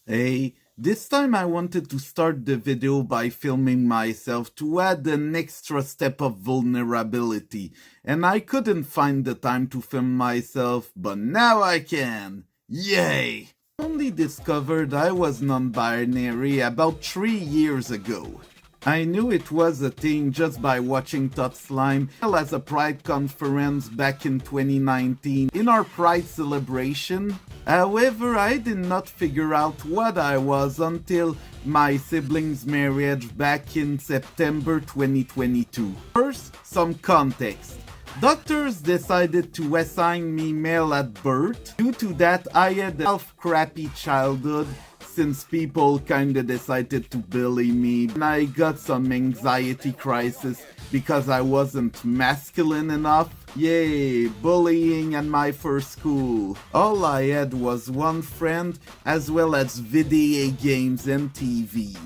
Hey, this time I wanted to start the video by filming myself to add an extra step of vulnerability, and I couldn't find the time to film myself, but now I can! Yay! I only discovered I was non-binary about 3 years ago. I knew it was a thing just by watching Tot Slime as a Pride conference back in 2019 in our Pride celebration. However, I did not figure out what I was until my siblings' marriage back in September 2022. First, some context. Doctors decided to assign me male at birth. Due to that, I had a crappy childhood since people kinda decided to bully me, and I got some anxiety crisis because I wasn't masculine enough. Yay, bullying at my first school. All I had was one friend, as well as video games and TV.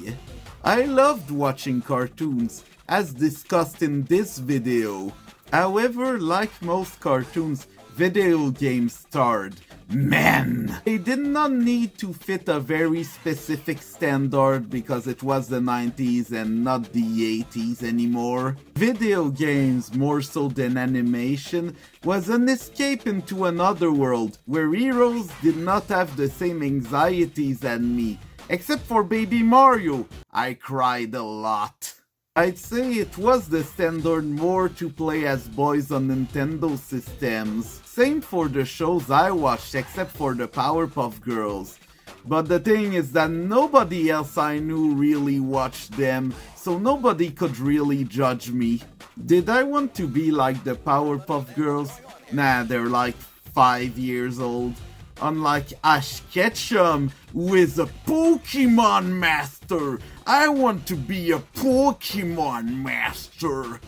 I loved watching cartoons, as discussed in this video. However, like most cartoons, video games starred men. They did not need to fit a very specific standard because it was the 90s and not the 80s anymore. Video games, more so than animation, was an escape into another world where heroes did not have the same anxieties as me. Except for Baby Mario, I cried a lot. I'd say it was the standard more to play as boys on Nintendo systems. Same for the shows I watched except for the Powerpuff Girls. But the thing is that nobody else I knew really watched them, so nobody could really judge me. Did I want to be like the Powerpuff Girls? Nah, they're like 5 years old. Unlike Ash Ketchum, who is a Pokémon master. I want to be a Pokémon master.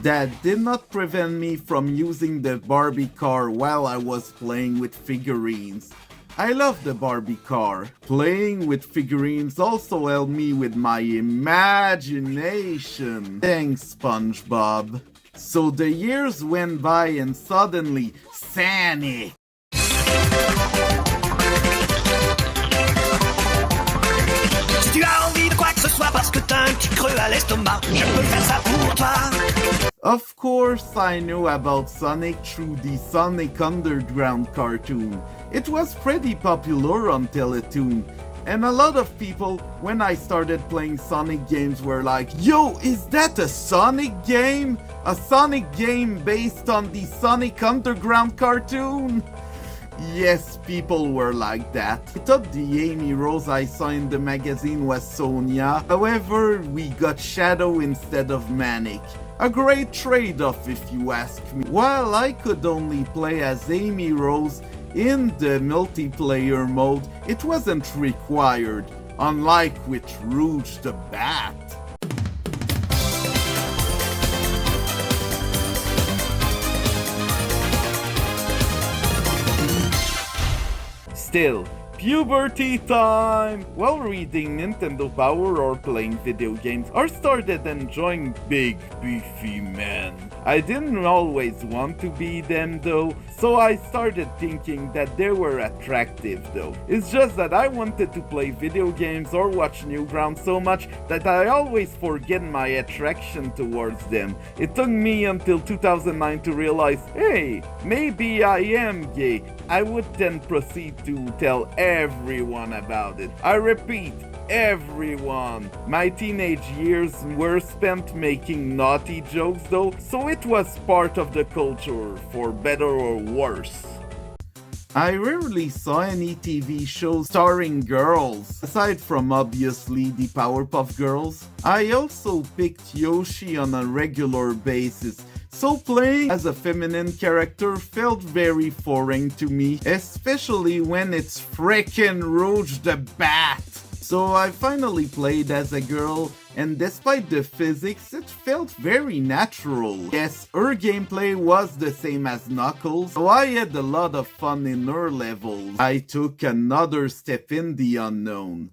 That did not prevent me from using the Barbie car while I was playing with figurines. I love the Barbie car. Playing with figurines also helped me with my imagination. Thanks, SpongeBob. So the years went by and suddenly, Sonic. Si tu as envie de quoi que ce soit parce que t'as un petit creux à l'estomac, je peux faire ça pour toi. Of course, I knew about Sonic through the Sonic Underground cartoon. It was pretty popular on Teletoon. And a lot of people, when I started playing Sonic games, were like, "Yo, is that a Sonic game? A Sonic game based on the Sonic Underground cartoon?" Yes, people were like that. I thought the Amy Rose I saw in the magazine was Sonia. However, we got Shadow instead of Manic. A great trade-off if you ask me. While I could only play as Amy Rose in the multiplayer mode, it wasn't required, unlike with Rouge the Bat. Still, puberty time! While reading Nintendo Power or playing video games, I started enjoying big, beefy men. I didn't always want to be them though, so I started thinking that they were attractive though. It's just that I wanted to play video games or watch Newgrounds so much that I always forget my attraction towards them. It took me until 2009 to realize, hey, maybe I am gay. I would then proceed to tell everyone about it. I repeat, everyone. My teenage years were spent making naughty jokes though, so it was part of the culture, for better or worse. I rarely saw any TV shows starring girls, aside from obviously the Powerpuff Girls. I also picked Yoshi on a regular basis, so playing as a feminine character felt very foreign to me, especially when it's frickin' Rouge the Bat. So I finally played as a girl, and despite the physics, it felt very natural. Yes, her gameplay was the same as Knuckles, so I had a lot of fun in her levels. I took another step in the unknown.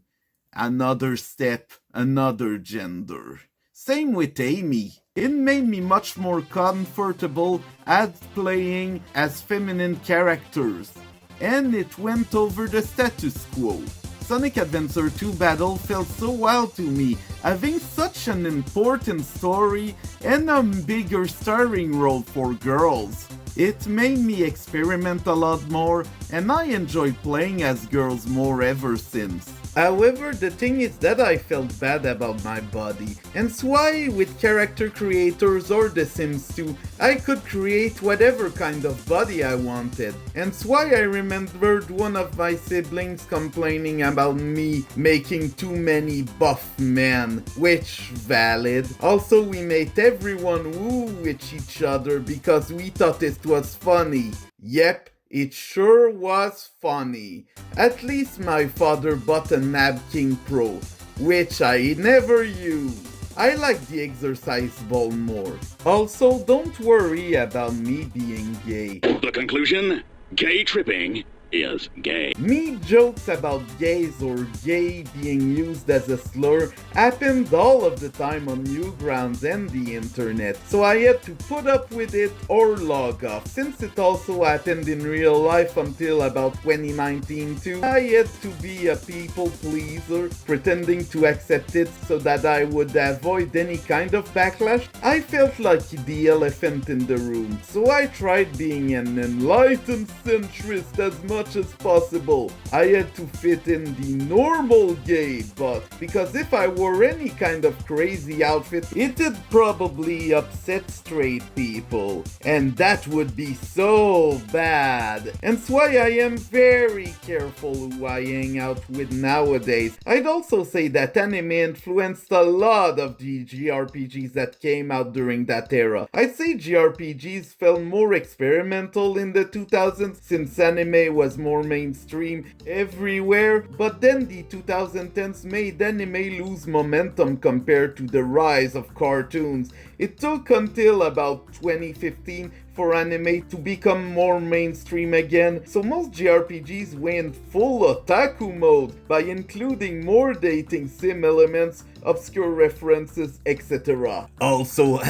Another step, another gender. Same with Amy. It made me much more comfortable at playing as feminine characters, and it went over the status quo. Sonic Adventure 2 Battle felt so well to me, having such an important story and a bigger starring role for girls. It made me experiment a lot more, and I enjoy playing as girls more ever since. However, the thing is that I felt bad about my body, and so why with character creators or The Sims 2, I could create whatever kind of body I wanted. And so why I remembered one of my siblings complaining about me making too many buff men, which valid. Also, we made everyone woo with each other because we thought it was funny. Yep. It sure was funny. At least my father bought a Napkin Pro, which I never use. I like the exercise ball more. Also, don't worry about me being gay. The conclusion? Gay tripping is gay. Me jokes about gays or gay being used as a slur happened all of the time on Newgrounds and the internet, so I had to put up with it or log off. Since it also happened in real life until about 2019 too, I had to be a people pleaser, pretending to accept it so that I would avoid any kind of backlash. I felt like the elephant in the room, so I tried being an enlightened centrist as much as possible. I had to fit in the normal gay but because if I wore any kind of crazy outfit, it'd probably upset straight people, and that would be so bad. And that's why I am very careful who I hang out with nowadays. I'd also say that anime influenced a lot of the JRPGs that came out during that era. I'd say JRPGs felt more experimental in the 2000s since anime was more mainstream everywhere, but then the 2010s made anime lose momentum compared to the rise of cartoons. It took until about 2015 for anime to become more mainstream again, so most JRPGs went full otaku mode by including more dating sim elements, obscure references, etc. Also,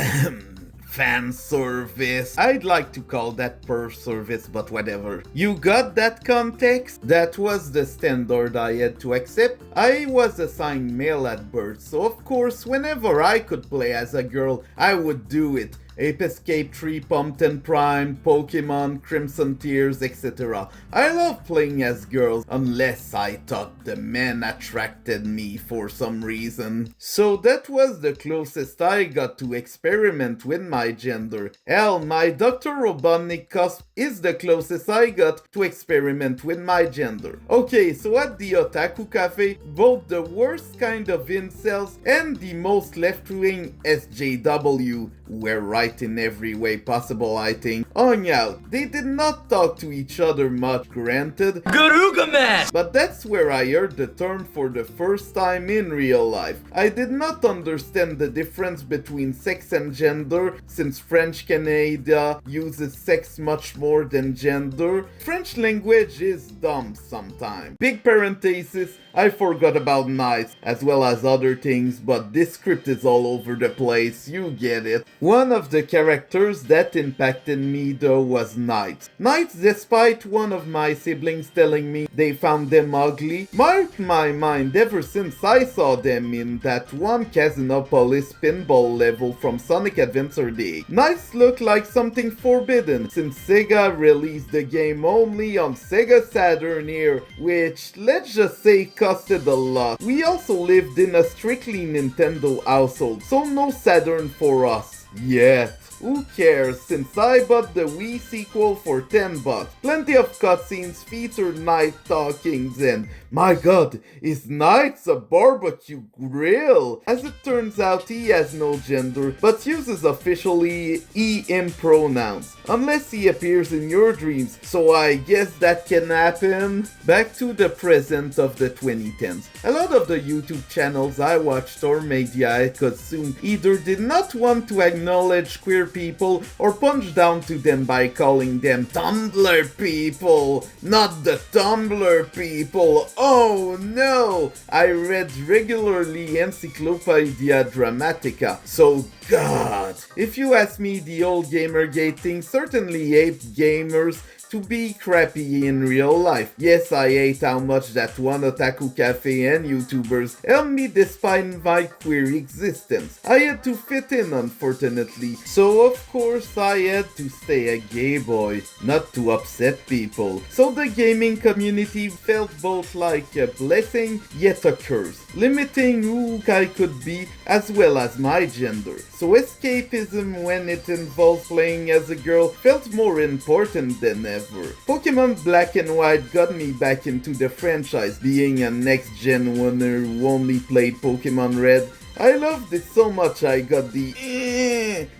fan service. I'd like to call that perf service, but whatever. You got that context? That was the standard I had to accept. I was assigned male at birth, so of course, whenever I could play as a girl, I would do it. Ape Escape 3, Pumpkin Prime, Pokémon, Crimson Tears, etc. I love playing as girls, unless I thought the men attracted me for some reason. So that was the closest I got to experiment with my gender. Hell, my Dr. Robotnik cosp is the closest I got to experiment with my gender. Okay, so at the Otaku Cafe, both the worst kind of incels and the most left-wing SJW were right in every way possible, I think, hung out. They did not talk to each other much, granted, but that's where I heard the term for the first time in real life. I did not understand the difference between sex and gender, since French Canada uses sex much more than gender. French language is dumb sometimes. Big parenthesis, I forgot about knights, as well as other things, but this script is all over the place, you get it. One of the characters that impacted me though was Knights. Knights, despite one of my siblings telling me they found them ugly, marked my mind ever since I saw them in that one Casinopolis pinball level from Sonic Adventure Day. Knights look like something forbidden, since Sega released the game only on Sega Saturn here, which, let's just say, costed a lot. We also lived in a strictly Nintendo household, so no Saturn for us. Yet. Who cares, since I bought the Wii sequel for $10. Plenty of cutscenes featured Knight talkings and, my god, is Knight's a barbecue grill? As it turns out, he has no gender, but uses officially he/him pronouns, unless he appears in your dreams, so I guess that can happen. Back to the present of the 2010s. A lot of the YouTube channels I watched or media I consumed either did not want to acknowledge queer people or punch down to them by calling them Tumblr people, not the Tumblr people. Oh no! I read regularly Encyclopedia Dramatica, so god. If you ask me, the old Gamergate thing certainly aped gamers to be crappy in real life. Yes, I hate how much that one otaku cafe and YouTubers helped me despite my queer existence. I had to fit in, unfortunately, so of course I had to stay a gay boy, not to upset people. So the gaming community felt both like a blessing yet a curse, limiting who I could be as well as my gender. So escapism when it involves playing as a girl felt more important than ever. Pokemon Black and White got me back into the franchise, being a next-gen winner who only played Pokemon Red. I loved it so much I got the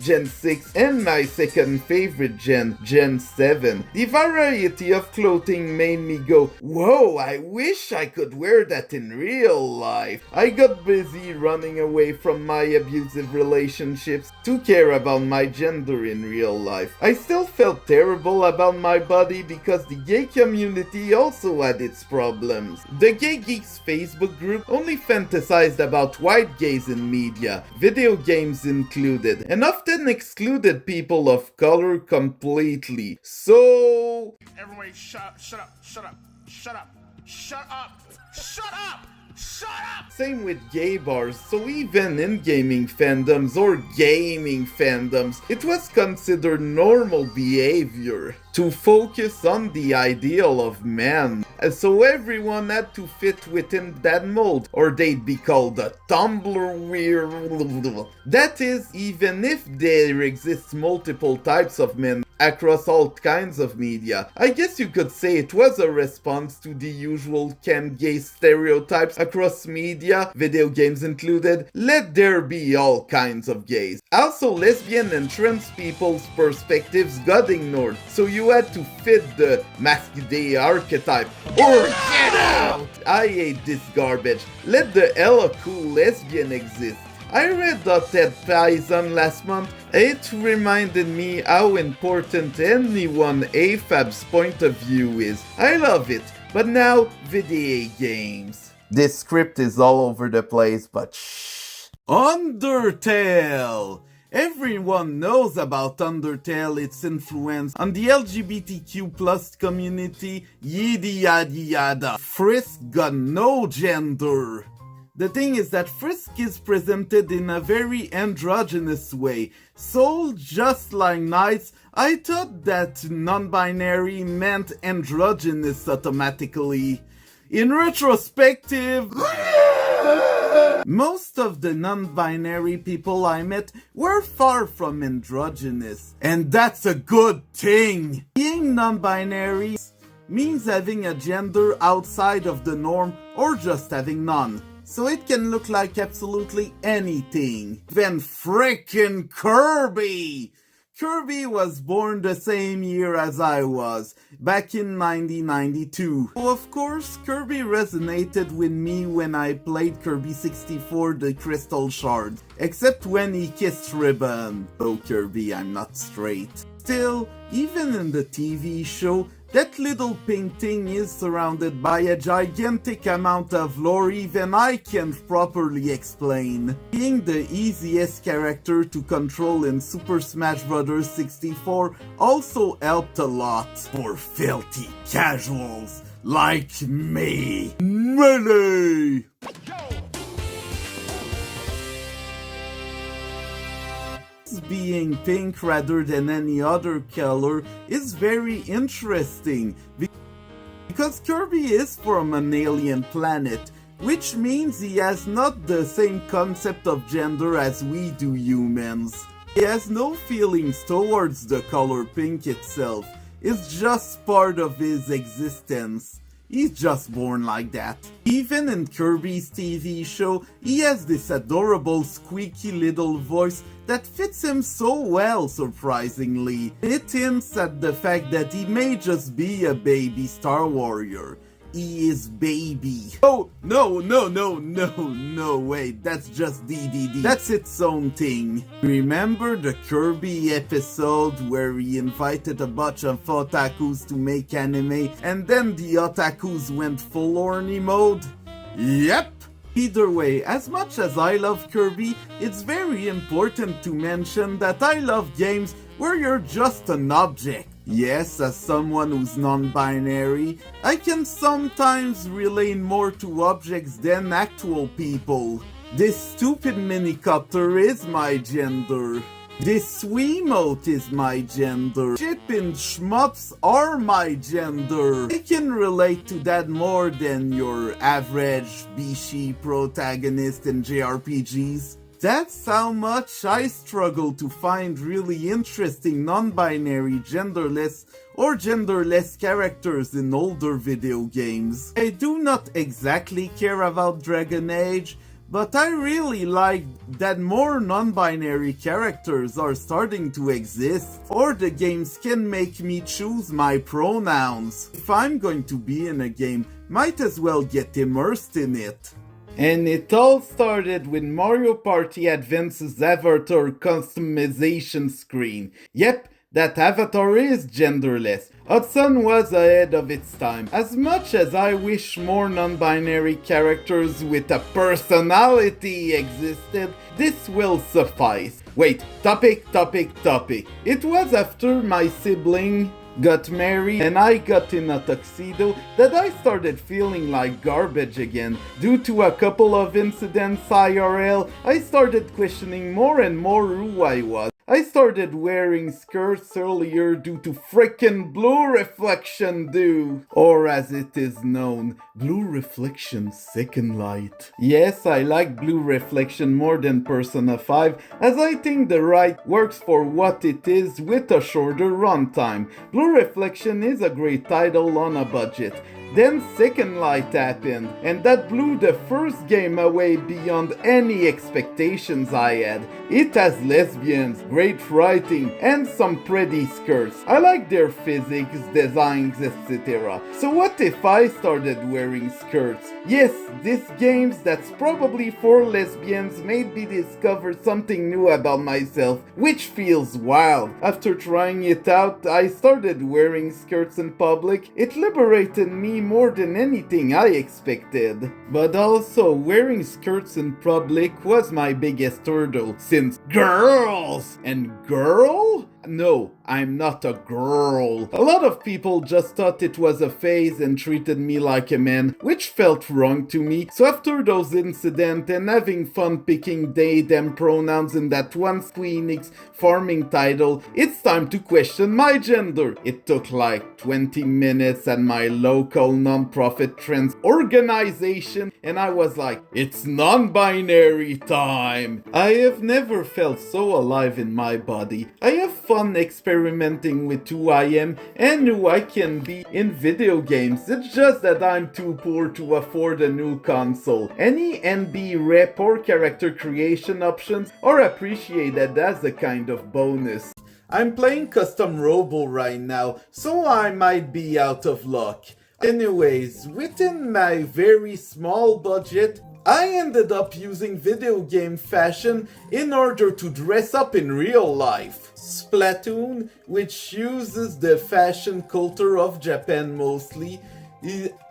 Gen 6 and my second favorite Gen 7. The variety of clothing made me go, whoa, I wish I could wear that in real life. I got busy running away from my abusive relationships to care about my gender in real life. I still felt terrible about my body because the gay community also had its problems. The Gay Geeks Facebook group only fantasized about white gays in media, video games included, and often excluded people of color completely. So Everybody shut up, shut up, shut up, shut up, shut up, shut up, shut up! same with gay bars, so even in gaming fandoms or gaming fandoms, it was considered normal behavior to focus on the ideal of man. And so everyone had to fit within that mold, or they'd be called a Tumblr weird. That is, even if there exists multiple types of men across all kinds of media. I guess you could say it was a response to the usual can gay stereotypes across media, video games included. Let there be all kinds of gays. Also, lesbian and trans people's perspectives got ignored, so you had to fit the masked gay archetype, or get out! I hate this garbage. Let the hella cool lesbian exist. I read Ted Paisan last month. It reminded me how important anyone AFAB's point of view is. I love it. But now, video games. This script is all over the place, but shh. Undertale! Everyone knows about Undertale, its influence on the LGBTQ+ community, yada yada yada. Frisk got no gender. The thing is that Frisk is presented in a very androgynous way, so just like Knights, I thought that non-binary meant androgynous automatically. In retrospective, most of the non-binary people I met were far from androgynous, and that's a good thing. Being non-binary means having a gender outside of the norm or just having none. So it can look like absolutely anything. Then frickin' Kirby! Kirby was born the same year as I was, back in 1992. So of course, Kirby resonated with me when I played Kirby 64 The Crystal Shard, except when he kissed Ribbon. Oh Kirby, I'm not straight. Still, even in the TV show, that little pink thing is surrounded by a gigantic amount of lore even I can't properly explain. Being the easiest character to control in Super Smash Bros. 64 also helped a lot for filthy casuals like me. Melee! Being pink rather than any other color is very interesting because Kirby is from an alien planet, which means he has not the same concept of gender as we do humans. He has no feelings towards the color pink itself, it's just part of his existence. He's just born like that. Even in Kirby's TV show, he has this adorable squeaky little voice that fits him so well, surprisingly. It hints at the fact that he may just be a baby Star Warrior. He is baby. Oh, no, wait, that's just DDD. That's its own thing. Remember the Kirby episode where he invited a bunch of otakus to make anime and then the otakus went full horny mode? Yep. Either way, as much as I love Kirby, it's very important to mention that I love games where you're just an object. Yes, as someone who's non-binary, I can sometimes relate more to objects than actual people. This stupid minicopter is my gender. This Wiimote is my gender. Ship and shmups are my gender. I can relate to that more than your average Bishi protagonist in JRPGs. That's how much I struggle to find really interesting non-binary, genderless, or genderless characters in older video games. I do not exactly care about Dragon Age, but I really like that more non-binary characters are starting to exist, or the games can make me choose my pronouns. If I'm going to be in a game, might as well get immersed in it. And it all started with Mario Party Advance's avatar customization screen. Yep, that avatar is genderless. Hudson was ahead of its time. As much as I wish more non-binary characters with a personality existed, this will suffice. Wait, topic. It was after my sibling got married and I got in a tuxedo that I started feeling like garbage again. Due to a couple of incidents IRL, I started questioning more and more who I was. I started wearing skirts earlier due to frickin' blue reflection do, or as it is known, blue reflection second light. Yes, I like blue reflection more than Persona 5, as I think the ride works for what it is with a shorter runtime. Blue reflection is a great title on a budget. Then Second Light happened, and that blew the first game away beyond any expectations I had. It has lesbians, great writing, and some pretty skirts. I like their physics, designs, etc. So what if I started wearing skirts? Yes, this games that's probably for lesbians made me discover something new about myself, which feels wild. After trying it out, I started wearing skirts in public. It liberated me more than anything I expected. But also, wearing skirts in public was my biggest hurdle, since girls! And girl? No, I'm not a girl. A lot of people just thought it was a phase and treated me like a man, which felt wrong to me. So after those incidents and having fun picking they them pronouns in that one Squeenix farming title, it's time to question my gender. It took like 20 minutes at my local non-profit trans organization and I was like, it's non-binary time. I have never felt so alive in my body. I have fun experimenting with who I am and who I can be in video games. It's just that I'm too poor to afford a new console. Any NB rep or character creation options are appreciated as a kind of bonus. I'm playing custom Robo right now, so I might be out of luck. Anyways, within my very small budget, I ended up using video game fashion in order to dress up in real life. Splatoon, which uses the fashion culture of Japan mostly,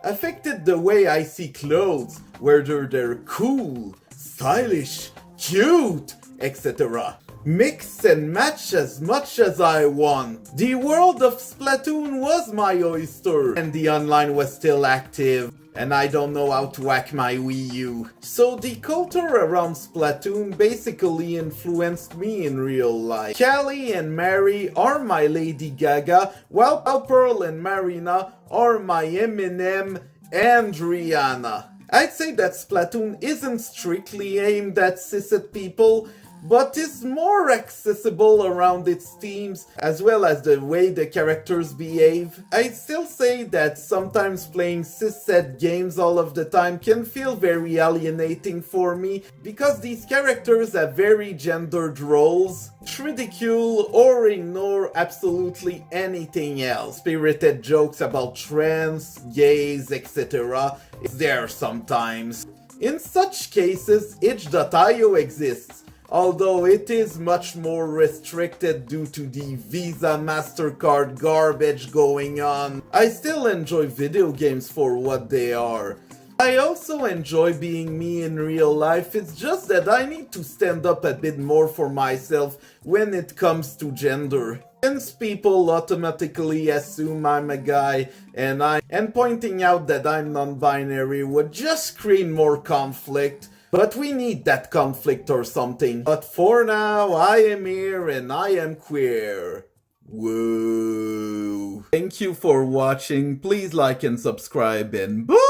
affected the way I see clothes, whether they're cool, stylish, cute, etc. Mix and match as much as I want. The world of Splatoon was my oyster, and the online was still active. And I don't know how to hack my Wii U. So the culture around Splatoon basically influenced me in real life. Callie and Mary are my Lady Gaga, while Pearl and Marina are my Eminem and Rihanna. I'd say that Splatoon isn't strictly aimed at cishet people, but is more accessible around its themes, as well as the way the characters behave. I'd still say that sometimes playing cishet games all of the time can feel very alienating for me, because these characters have very gendered roles, ridicule or ignore absolutely anything else. Spirited jokes about trans, gays, etc. is there sometimes. In such cases, itch.io exists, although it is much more restricted due to the Visa MasterCard garbage going on. I still enjoy video games for what they are. I also enjoy being me in real life, it's just that I need to stand up a bit more for myself when it comes to gender. Since people automatically assume I'm a guy, and pointing out that I'm non-binary would just scream more conflict. But we need that conflict or something. But for now, I am here and I am queer. Woo! Thank you for watching. Please like and subscribe and bye!